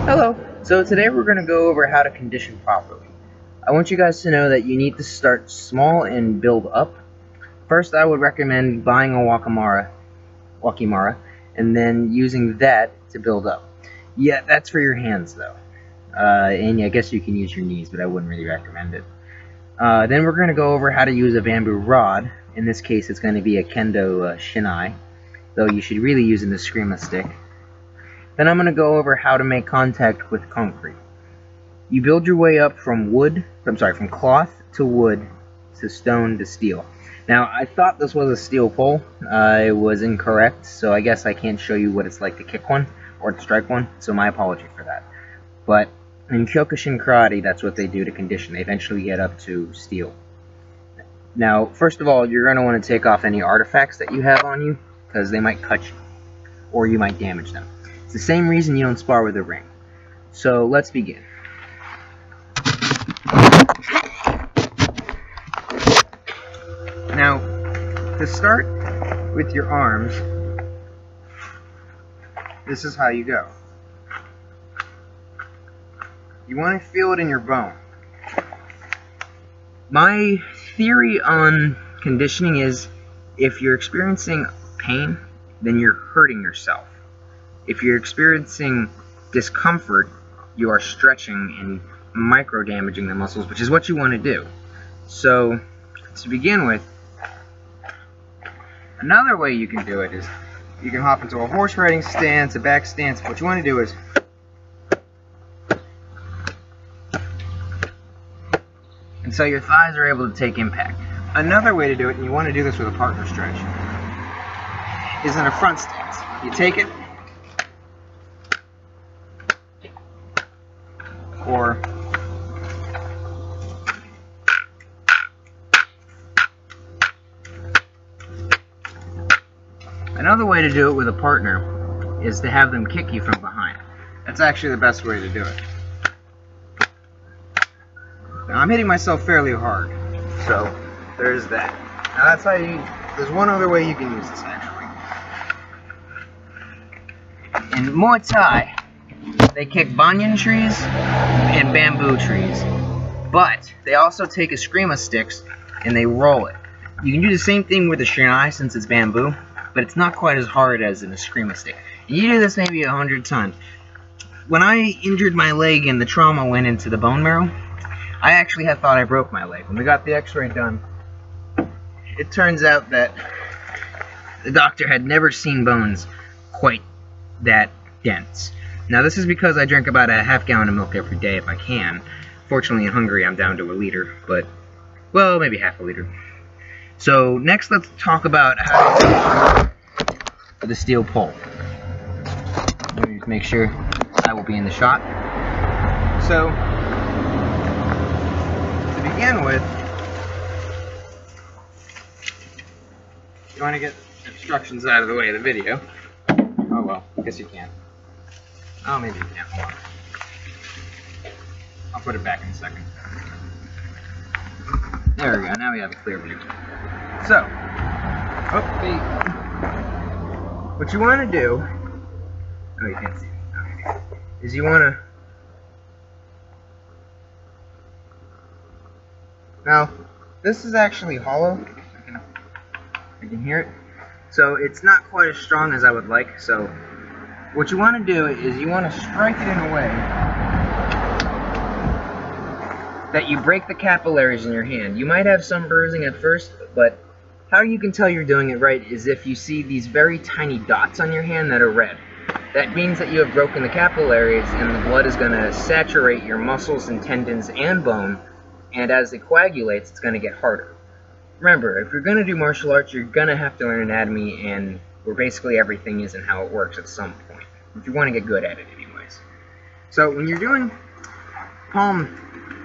Hello. So today we're going to go over how to condition properly. I want you guys to know that you need to start small and build up. First, I would recommend buying a Wakimara, and then using that to build up. Yeah, that's for your hands though. And I guess you can use your knees, but I wouldn't really recommend it. Then we're going to go over how to use a bamboo rod. In this case, it's going to be a Kendo Shinai, though you should really use an Eskrima stick. Then I'm going to go over how to make contact with concrete. You build your way up from cloth to wood to stone to steel. Now, I thought this was a steel pole. It was incorrect, so I guess I can't show you what it's like to kick one or to strike one, so my apology for that. But in Kyokushin Karate, that's what they do to condition. They eventually get up to steel. Now, first of all, you're going to want to take off any artifacts that you have on you, because they might cut you, or you might damage them. It's the same reason you don't spar with a ring. So let's begin. Now, to start with your arms, this is how you go. You want to feel it in your bone. My theory on conditioning is if you're experiencing pain, then you're hurting yourself. If you're experiencing discomfort, you are stretching and micro-damaging the muscles, which is what you want to do. So, to begin with, another way you can do it is you can hop into a horse riding stance, a back stance. What you want to do is and so your thighs are able to take impact. Another way to do it, and you want to do this with a partner stretch, is in a front stance. You take it, or another way to do it with a partner is to have them kick you from behind. That's actually the best way to do it. Now I'm hitting myself fairly hard, so there's that. Now that's how there's one other way you can use this actually. In Muay Thai, they kick banyan trees and bamboo trees, but they also take Eskrima sticks and they roll it. You can do the same thing with a Shinai since it's bamboo, but it's not quite as hard as an Eskrima stick. You do this maybe 100 times. When I injured my leg and the trauma went into the bone marrow, I actually had thought I broke my leg. When we got the x-ray done, it turns out that the doctor had never seen bones quite that dense. Now this is because I drink about a half gallon of milk every day if I can. Fortunately in Hungary I'm down to a liter, but, well, maybe half a liter. So next let's talk about how to do the steel pole. Let me just make sure I will be in the shot. So, to begin with, you want to get obstructions out of the way of the video. Oh well, I guess you can. Oh, maybe you can't. Hold on. I'll put it back in a second. There we go. Now we have a clear view. So, what you want to do, oh, you can't see it, okay, is you want to, now, this is actually hollow. I can hear it. So it's not quite as strong as I would like. So what you want to do is you want to strike it in a way that you break the capillaries in your hand. You might have some bruising at first, but how you can tell you're doing it right is if you see these very tiny dots on your hand that are red. That means that you have broken the capillaries and the blood is going to saturate your muscles and tendons and bone, and as it coagulates, it's going to get harder. Remember, if you're going to do martial arts, you're going to have to learn anatomy and where basically everything is and how it works at some point, if you want to get good at it anyways. So when you're doing palm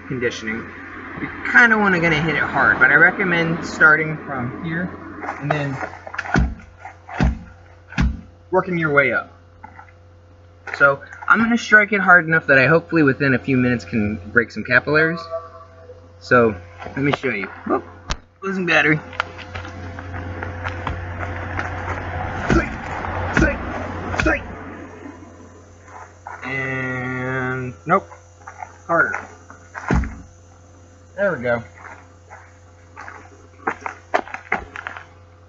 conditioning, you kind of want to hit it hard, but I recommend starting from here and then working your way up. So I'm going to strike it hard enough that I hopefully within a few minutes can break some capillaries. So let me show you. Oh, losing battery. And Nope. Harder. There we go.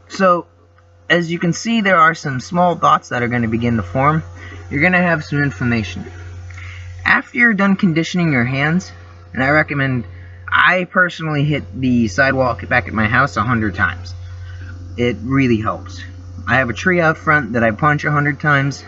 So, as you can see, there are some small dots that are going to begin to form. You're going to have some inflammation. After you're done conditioning your hands, and I personally hit the sidewalk back at my house 100 times. It really helps. I have a tree out front that I punch 100 times,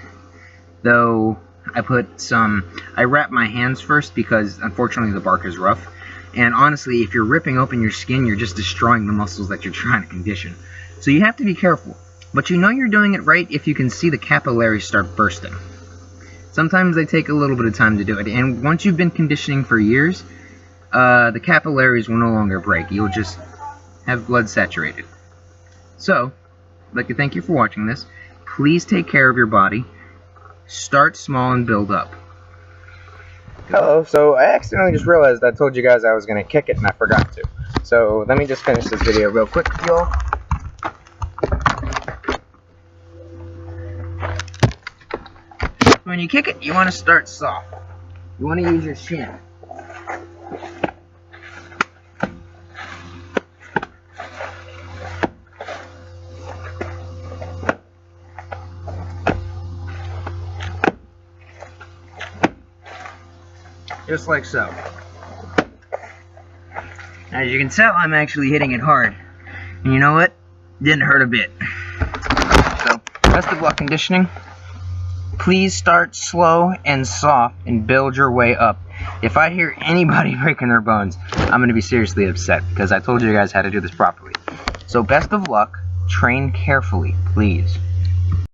though I wrap my hands first because unfortunately the bark is rough. And honestly, if you're ripping open your skin, you're just destroying the muscles that you're trying to condition. So you have to be careful. But you know you're doing it right if you can see the capillaries start bursting. Sometimes they take a little bit of time to do it, and once you've been conditioning for years, the capillaries will no longer break. You'll just have blood saturated. So, I'd like to thank you for watching this. Please take care of your body. Start small and build up. Hello, so I accidentally just realized I told you guys I was going to kick it and I forgot to. So, let me just finish this video real quick with y'all. When you kick it, you want to start soft. You want to use your shin. Just like so. As you can tell, I'm actually hitting it hard. And you know what? Didn't hurt a bit. So, best of luck conditioning. Please start slow and soft and build your way up. If I hear anybody breaking their bones, I'm going to be seriously upset because I told you guys how to do this properly. So best of luck. Train carefully, please.